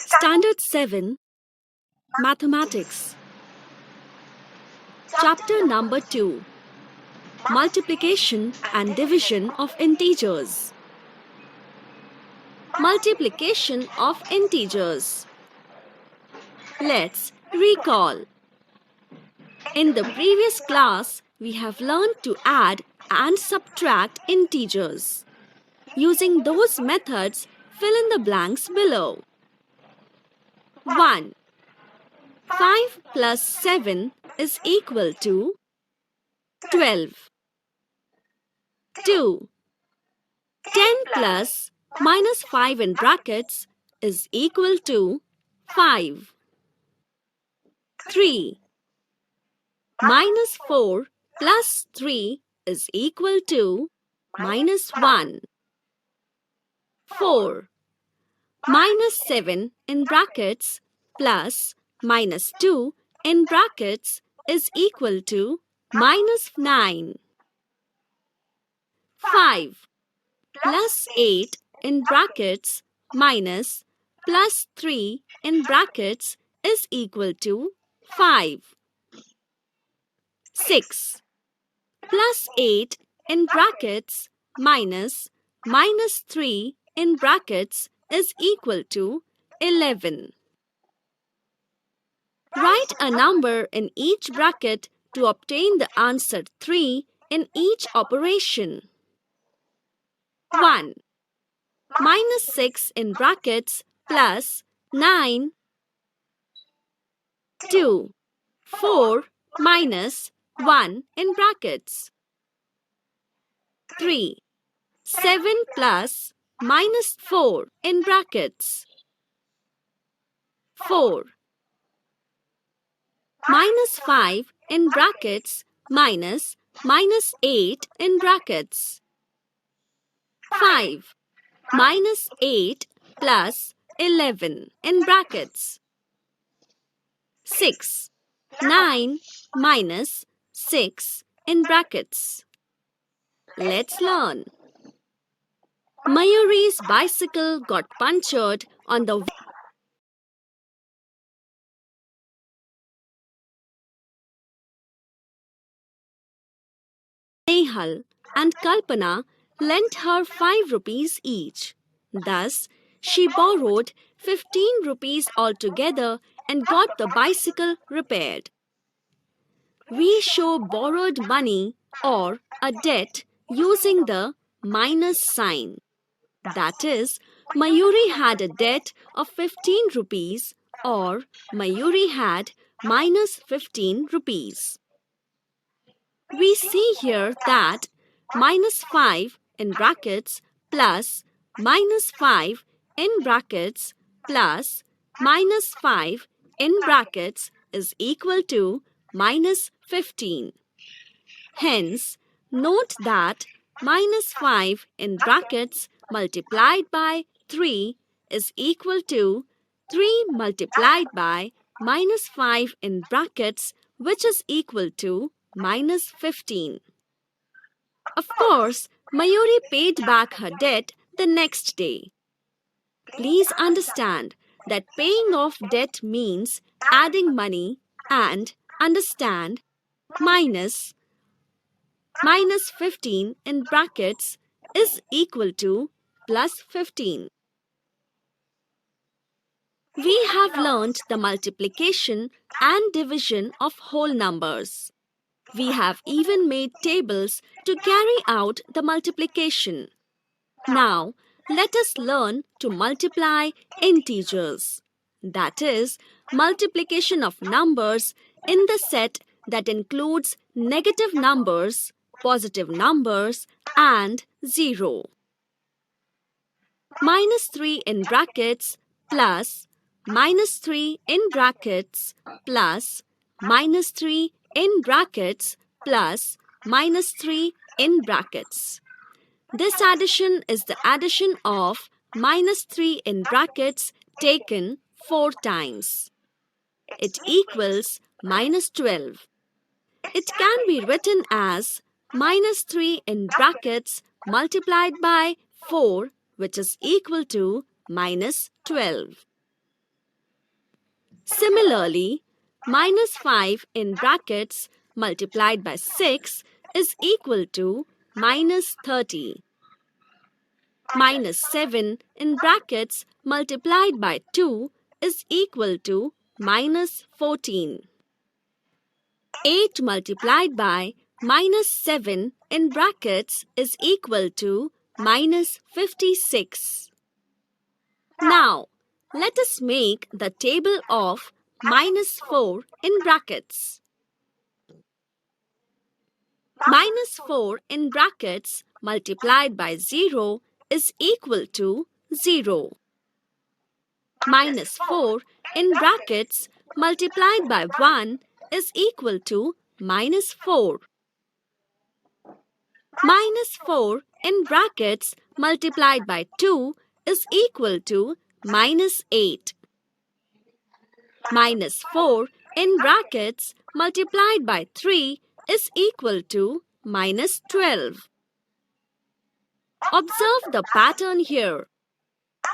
Standard 7 Mathematics. Chapter number 2 Multiplication and Division of Integers. Multiplication of integers. Let's recall. In the previous class, we have learned to add and subtract integers. Using those methods, fill in the blanks below. 1. 5 plus 7 is equal to 12. 2. 10 plus minus 5 in brackets is equal to 5. 3. Minus 4 plus 3 is equal to minus 1. 4. Minus 7 in brackets plus minus 2 in brackets is equal to minus 9. 5 plus 8 in brackets minus plus 3 in brackets is equal to 5. 6 plus 8 in brackets minus 3 in brackets is equal to 11. Write a number in each bracket to obtain the answer 3 in each operation. 1. Minus 6 in brackets plus 9. 2. 4 minus 1 in brackets. 3. 7 plus minus 4 in brackets. 4. Minus 5 in brackets minus 8 in brackets. 5. Minus 8 plus 11 in brackets. 6. 9 minus 6 in brackets. Let's learn. Mayuri's bicycle got punctured on the Nehal and Kalpana lent her 5 rupees each. Thus, she borrowed 15 rupees altogether and got the bicycle repaired. We show borrowed money or a debt using the minus sign. That is, Mayuri had a debt of 15 rupees or Mayuri had minus 15 rupees. We see here that minus 5 in brackets plus minus 5 in brackets plus minus 5 in brackets is equal to minus 15. Hence, note that minus 5 in brackets multiplied by 3 is equal to 3 multiplied by minus 5 in brackets, which is equal to minus 15. Of course, Mayuri paid back her debt the next day. Please understand that paying off debt means adding money and understand minus 15 in brackets is equal to plus 15. We have learnt the multiplication and division of whole numbers. We have even made tables to carry out the multiplication. Now, let us learn to multiply integers. That is, multiplication of numbers in the set that includes negative numbers, positive numbers, and 0. Minus 3 in brackets plus minus 3 in brackets plus minus 3 in brackets plus minus 3 in brackets. This addition is the addition of minus 3 in brackets taken 4 times. It equals minus 12. It can be written as minus 3 in brackets multiplied by 4, which is equal to minus 12. Similarly, minus 5 in brackets multiplied by 6 is equal to minus 30. Minus 7 in brackets multiplied by 2 is equal to minus 14. 8 multiplied by minus 7 in brackets is equal to minus 56. Now, let us make the table of minus 4 in brackets. Minus 4 in brackets multiplied by 0 is equal to 0. Minus 4 in brackets multiplied by 1 is equal to minus 4. Minus 4 in brackets multiplied by 2 is equal to minus 8. Minus 4 in brackets multiplied by 3 is equal to minus 12. Observe the pattern here.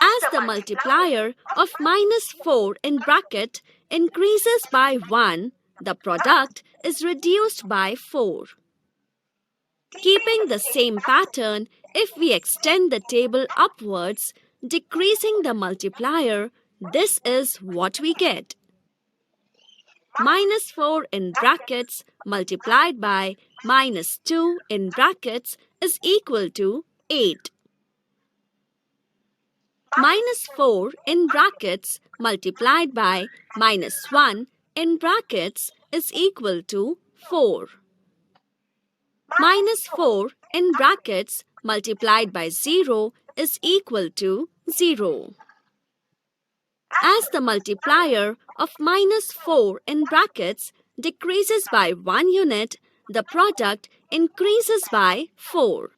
As the multiplier of minus 4 in bracket increases by 1, the product is reduced by 4. Keeping the same pattern, if we extend the table upwards, decreasing the multiplier, this is what we get. Minus 4 in brackets multiplied by minus 2 in brackets is equal to 8. Minus 4 in brackets multiplied by minus 1 in brackets is equal to 4. Minus 4 in brackets multiplied by 0 is equal to 0. As the multiplier of minus 4 in brackets decreases by 1 unit, the product increases by 4.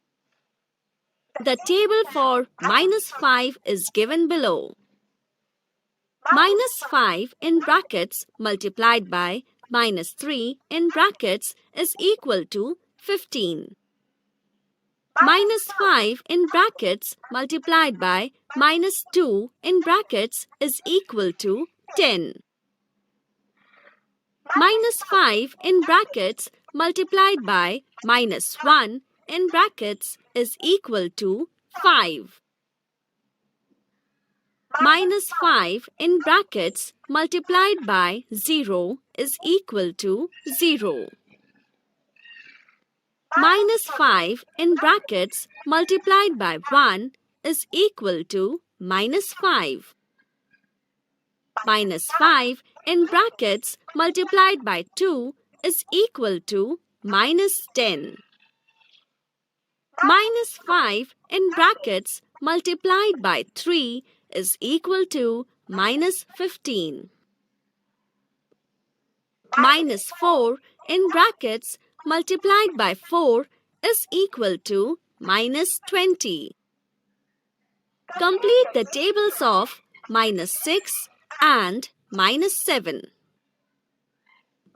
The table for minus 5 is given below. Minus 5 in brackets multiplied by minus 3 in brackets is equal to 15. Minus 5 in brackets multiplied by minus 2 in brackets is equal to 10. Minus 5 in brackets multiplied by minus 1 in brackets is equal to 5. Minus 5 in brackets multiplied by 0 is equal to 0. Minus 5 in brackets multiplied by 1 is equal to minus 5. Minus 5 in brackets multiplied by 2 is equal to minus 10. Minus 5 in brackets multiplied by 3 is equal to minus 15. Minus 4 in brackets multiplied by 4 is equal to minus 20. Complete the tables of minus 6 and minus 7.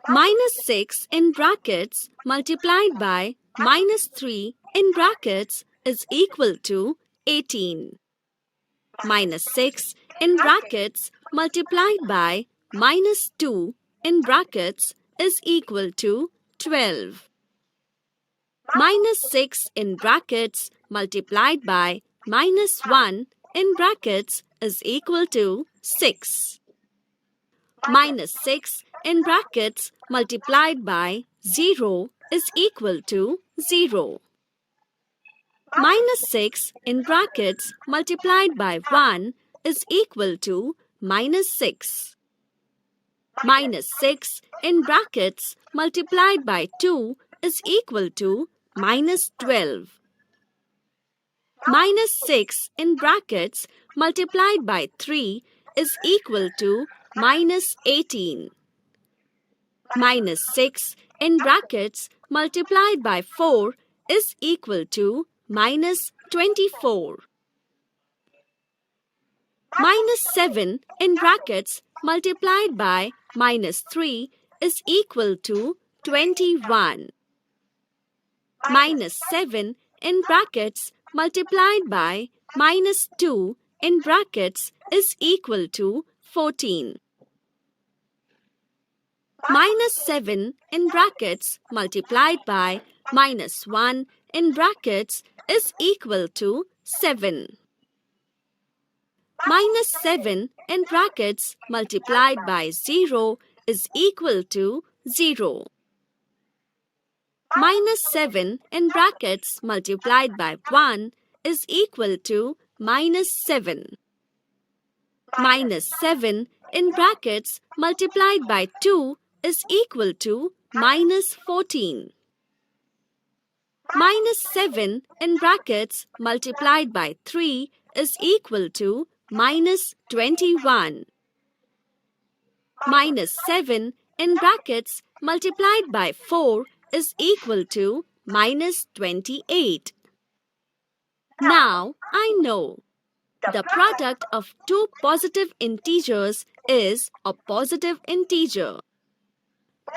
Minus 6 in brackets multiplied by minus 3 in brackets is equal to 18. Minus 6 in brackets multiplied by minus 2 in brackets is equal to 12. Minus 6 in brackets multiplied by minus 1 in brackets is equal to 6. Minus 6 in brackets multiplied by 0 is equal to 0. Minus 6 in brackets multiplied by 1 is equal to minus 6. Minus 6 in brackets multiplied by 2 is equal to minus 12. Minus 6 in brackets multiplied by 3 is equal to minus 18. Minus 6 in brackets multiplied by 4 is equal to minus 24. Minus 7 in brackets multiplied by minus 3 is equal to 21. Minus 7 in brackets multiplied by minus 2 in brackets is equal to 14. minus 7 in brackets multiplied by minus 1 in brackets is equal to 7. Minus 7 in brackets multiplied by 0 is equal to 0. Minus 7 in brackets multiplied by 1 is equal to minus 7. Minus 7 in brackets multiplied by 2 is equal to minus 14. Minus 7 in brackets multiplied by 3 is equal to minus 21. Minus 7 in brackets multiplied by 4 is equal to minus 28. Now I know the product of two positive integers is a positive integer.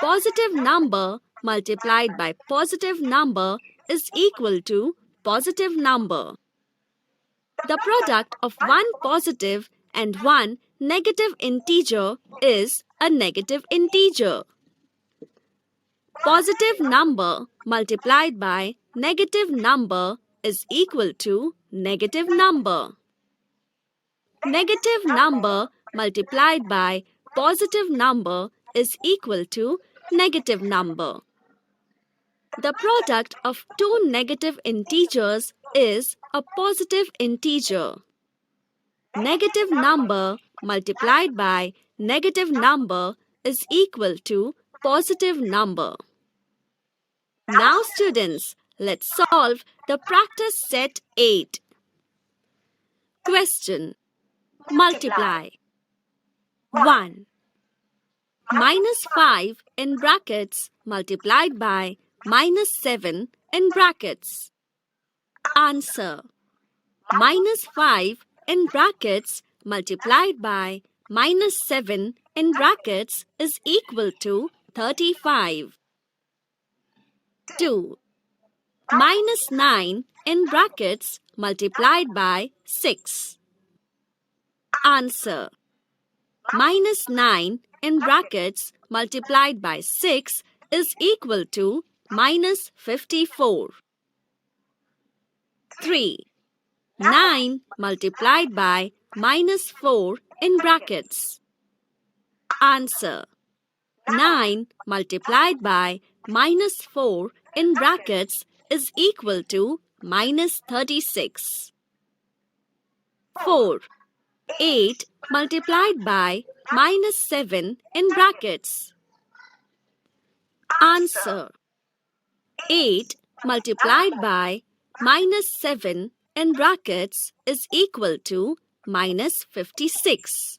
Positive number multiplied by positive number is equal to positive number. The product of one positive and one negative integer is a negative integer. Positive number multiplied by negative number is equal to negative number. Negative number multiplied by positive number is equal to negative number. The product of two negative integers is a positive integer. Negative number multiplied by negative number is equal to positive number. Now students, let's solve the practice set 8. Question. Multiply. 1. Minus 5 in brackets multiplied by minus 7 in brackets. Answer. Minus 5 in brackets multiplied by minus 7 in brackets is equal to 35. 2. Minus 9 in brackets multiplied by 6. Answer. Minus 9 in brackets multiplied by 6 is equal to minus 54. 3. 9 multiplied by minus 4 in brackets. Answer. 9 multiplied by minus 4 in brackets is equal to minus 36. 4. 8 multiplied by minus 7 in brackets. Answer. 8 multiplied by minus 7 in brackets is equal to minus 56.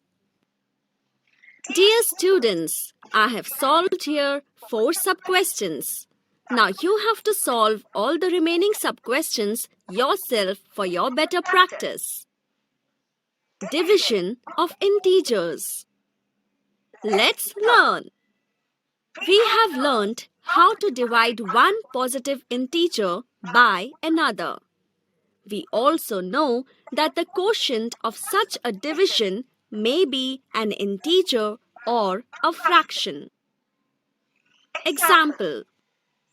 Dear students, I have solved here 4 sub-questions. Now you have to solve all the remaining sub-questions yourself for your better practice. Division of integers. Let's learn. We have learnt how to divide one positive integer by another. We also know that the quotient of such a division may be an integer or a fraction. Example.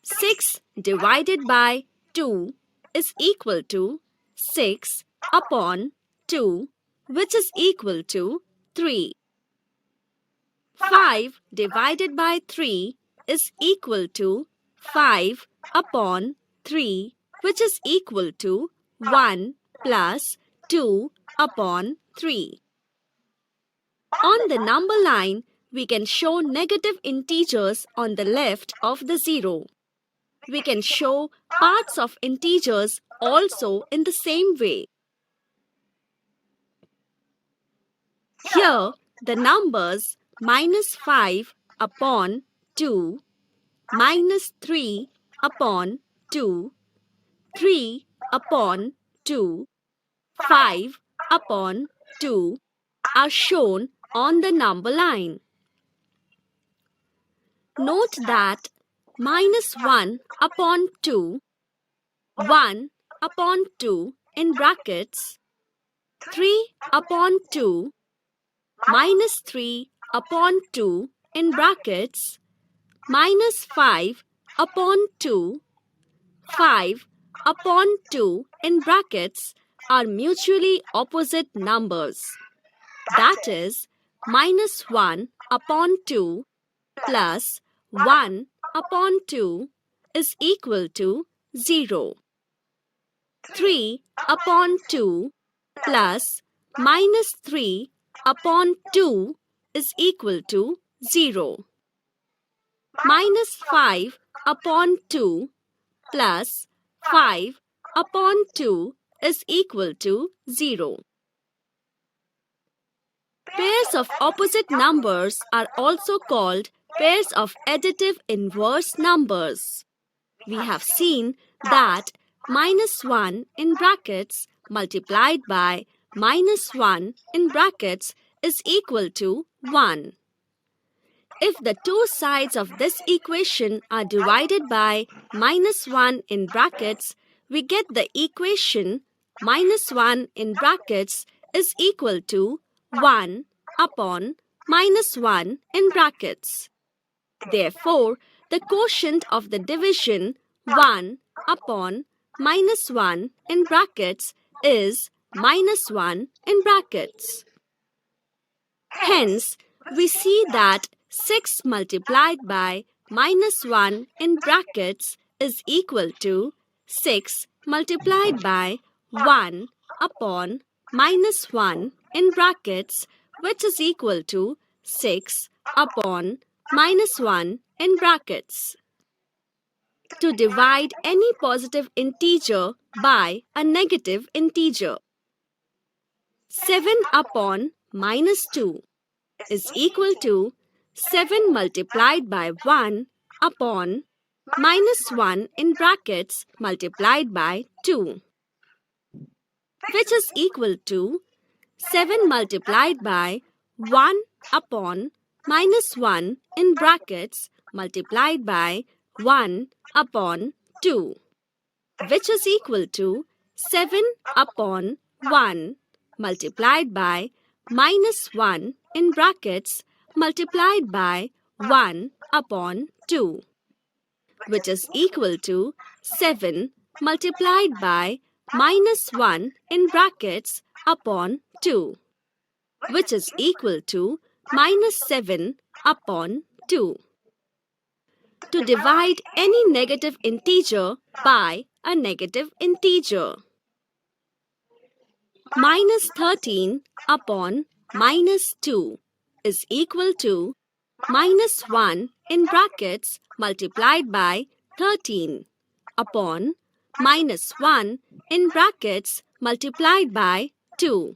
6 divided by 2 is equal to 6 upon 2, which is equal to 3. 5 divided by 3 is equal to 5 upon 3, which is equal to 1 plus 2 upon 3. On the number line, we can show negative integers on the left of the 0. We can show parts of integers also in the same way. Here, the numbers minus 5 upon 2, minus 3 upon 2, 3 upon 2, 5 upon 2 are shown on the number line. Note that minus 1 upon 2, 1 upon 2 in brackets, 3 upon 2, minus 3 upon 2 in brackets minus 5 upon 2, 5 upon 2 in brackets are mutually opposite numbers. That is, minus 1 upon 2 plus 1 upon 2 is equal to 0. 3 upon 2 plus minus 3 upon 2 is equal to 0. Minus 5 upon 2 plus 5 upon 2 is equal to 0. Pairs of opposite numbers are also called pairs of additive inverse numbers. We have seen that minus 1 in brackets multiplied by minus 1 in brackets is equal to 1. If the two sides of this equation are divided by minus 1 in brackets, we get the equation minus 1 in brackets is equal to 1 upon minus 1 in brackets. Therefore, the quotient of the division 1 upon minus 1 in brackets is minus 1 in brackets. Hence, we see that 6 multiplied by minus 1 in brackets is equal to 6 multiplied by 1 upon minus 1 in brackets, which is equal to 6 upon minus 1 in brackets. To divide any positive integer by a negative integer, 7 upon minus 2 is equal to 7 multiplied by 1 upon minus 1 in brackets multiplied by 2, which is equal to 7 multiplied by 1 upon minus 1 in brackets multiplied by 1 upon 2, which is equal to 7 upon 1 multiplied by minus 1 in brackets multiplied by 1 upon 2, which is equal to 7 multiplied by minus 1 in brackets upon 2, which is equal to minus 7 upon 2. To divide any negative integer by a negative integer, minus 13 upon minus 2 is equal to minus 1 in brackets multiplied by 13 upon minus 1 in brackets multiplied by 2,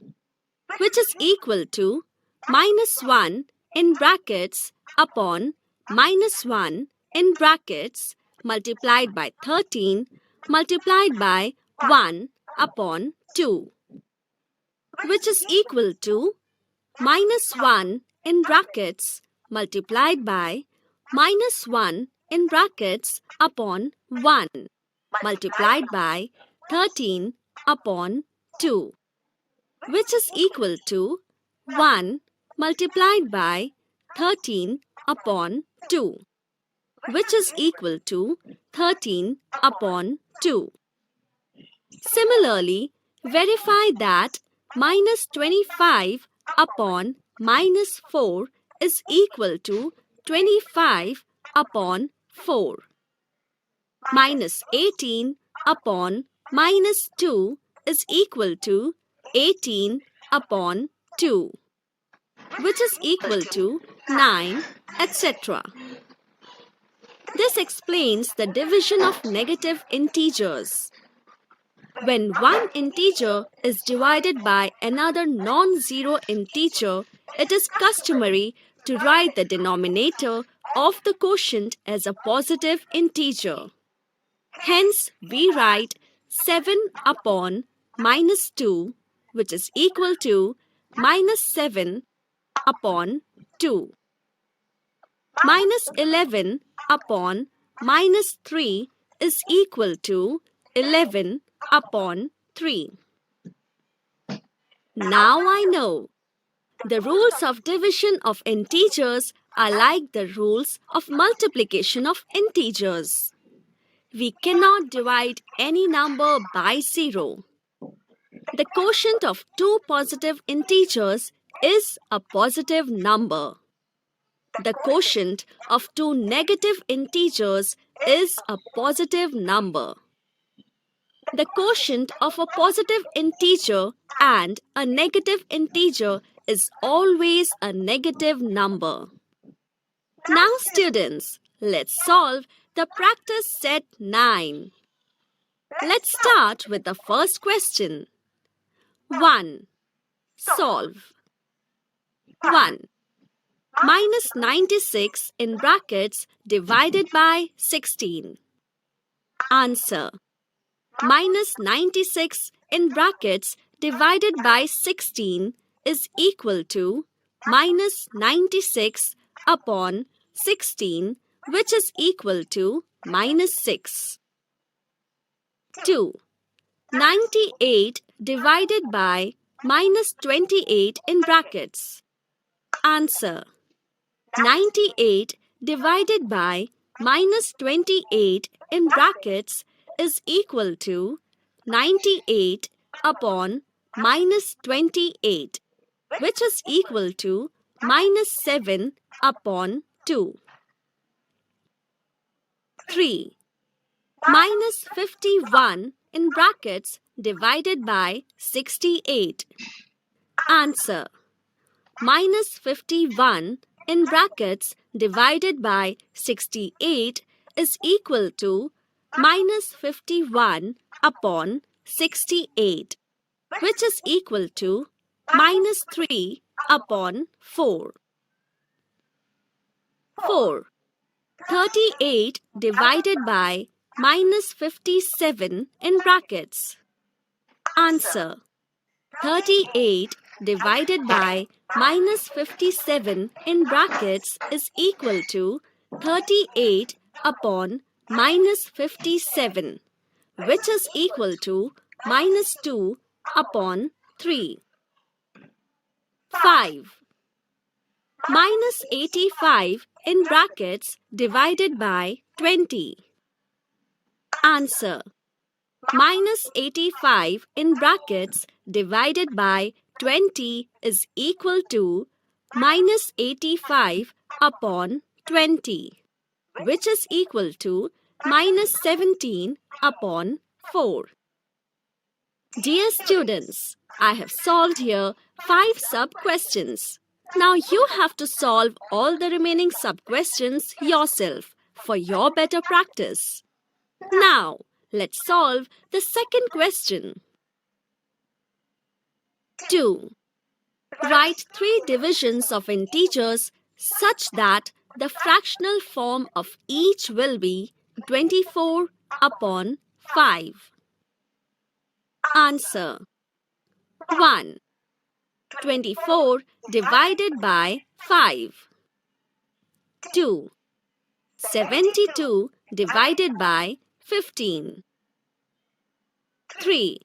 which is equal to minus 1 in brackets upon minus 1 in brackets multiplied by 13 multiplied by 1 upon 2, which is equal to minus 1 in brackets multiplied by minus 1 in brackets upon 1 multiplied by 13 upon 2, which is equal to 1 multiplied by 13 upon 2, which is equal to 13 upon 2. Similarly, verify that minus 25 upon minus 4 is equal to 25 upon 4. Minus 18 upon minus 2 is equal to 18 upon 2, which is equal to 9, etc. This explains the division of negative integers. When one integer is divided by another non-zero integer, it is customary to write the denominator of the quotient as a positive integer. Hence, we write 7 upon minus 2, which is equal to minus 7 upon 2. Minus 11 upon minus 3 is equal to 11 upon 3. Now I know. The rules of division of integers are like the rules of multiplication of integers. We cannot divide any number by 0. The quotient of two positive integers is a positive number. The quotient of two negative integers is a positive number. The quotient of a positive integer and a negative integer is always a negative number. Now students, let's solve the practice set 9. Let's start with the first question. 1. Solve. 1. Minus 96 in brackets divided by 16. Answer. Minus 96 in brackets divided by 16 is equal to minus 96 upon 16, which is equal to minus 6. 2. 98 divided by minus 28 in brackets. Answer. 98 divided by minus 28 in brackets is equal to 98 upon minus 28, which is equal to minus 7 upon 2. 3. Minus 51 in brackets divided by 68. Answer. Minus 51 in brackets divided by 68 is equal to minus 51 upon 68, which is equal to minus 3 upon 4. 4. 38 divided by minus 57 in brackets. Answer. 38 divided by minus 57 in brackets is equal to 38 upon minus 57, which is equal to minus 2 upon 3. 5. Minus 85 in brackets divided by 20. Answer. Minus 85 in brackets divided by 20 is equal to minus 85 upon 20, which is equal to minus 17 upon 4. Dear students, I have solved here 5 sub-questions. Now you have to solve all the remaining sub-questions yourself for your better practice. Now, let's solve the second question. 2. Write 3 divisions of integers such that the fractional form of each will be 24 upon 5. Answer. 1. 24 divided by 5. 2. 72 divided by 15. 3.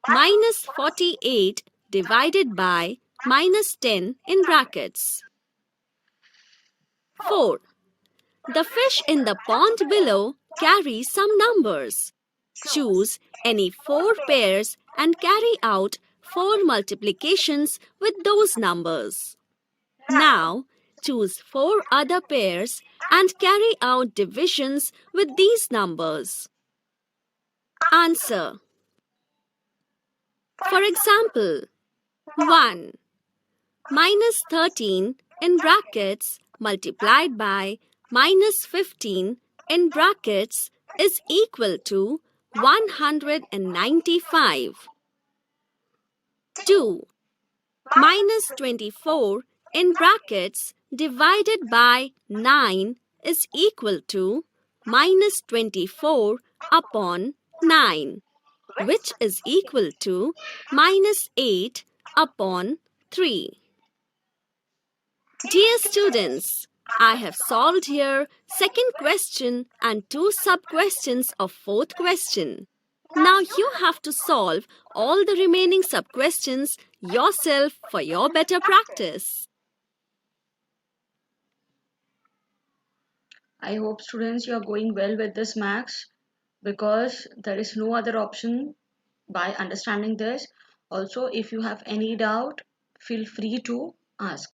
Minus 48 divided by minus 10 in brackets. 4. The fish in the pond below carries some numbers. Choose any 4 pairs and carry out 4 multiplications with those numbers. Now, choose 4 other pairs and carry out divisions with these numbers. Answer. For example, 1. Minus 13 in brackets multiplied by minus 15 in brackets is equal to 195. 2. Minus 24 in brackets divided by 9 is equal to minus 24 upon 9, which is equal to minus 8 upon 3. Dear students, I have solved here second question and 2 sub-questions of fourth question. Now you have to solve all the remaining sub-questions yourself for your better practice. I hope students you are going well with this max because there is no other option by understanding this. Also, if you have any doubt, feel free to ask.